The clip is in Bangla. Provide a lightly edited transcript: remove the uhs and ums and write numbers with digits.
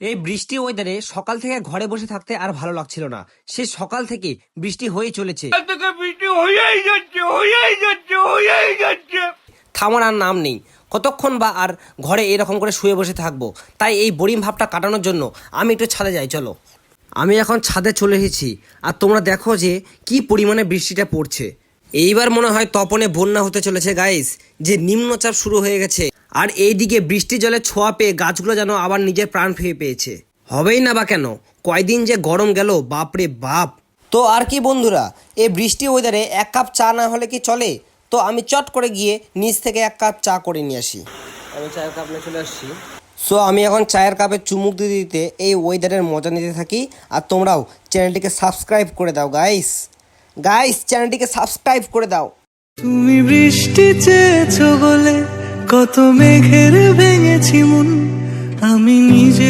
এই বৃষ্টি ওয়েদারে সকাল থেকে ঘরে বসে থাকতে আর ভালো লাগছিল না। সে সকাল থেকে বৃষ্টি হয়ে চলেছে, থামার আর নাম নেই। কতক্ষণ বা আর ঘরে এরকম করে শুয়ে বসে থাকবো? তাই এই বোরিং ভাবটা কাটানোর জন্য আমি একটু ছাদে যাই। চলো, আমি এখন ছাদে চলে এসেছি, আর তোমরা দেখো যে কি পরিমাণে বৃষ্টিটা পড়ছে। এইবার মনে হয় তপনে বন্যা হতে চলেছে গাইস, যে নিম্নচাপ শুরু হয়ে গেছে। আর এইদিকে বৃষ্টি জলে ছোঁয়া পেয়ে গাছগুলো যেন আবার নিজের প্রাণ ফিরে পেয়েছে। হবেই না বা কেন, কয়দিন যে গরম গেল, বাপরে বাপ। তো আর কি বন্ধুরা, এই বৃষ্টি ওয়েদারে এক কাপ চা না হলে কি চলে? তো আমি চট করে গিয়ে নিচ থেকে এক কাপ চা করে নিয়ে আসি। আমি চায়ের কাপ নিয়ে চলে আসছি। সো আমি এখন চায়ের কাপে চুমুক দিতে দিতে এই ওয়েদারের মজা নিতে থাকি। আর তোমরাও চ্যানেলটিকে সাবস্ক্রাইব করে দাও গাইস, চ্যানেলটিকে সাবস্ক্রাইব করে দাও। তুমি বৃষ্টি চেয়েছো বলে কত মেঘের ভেঙেছি মন, আমি নিজে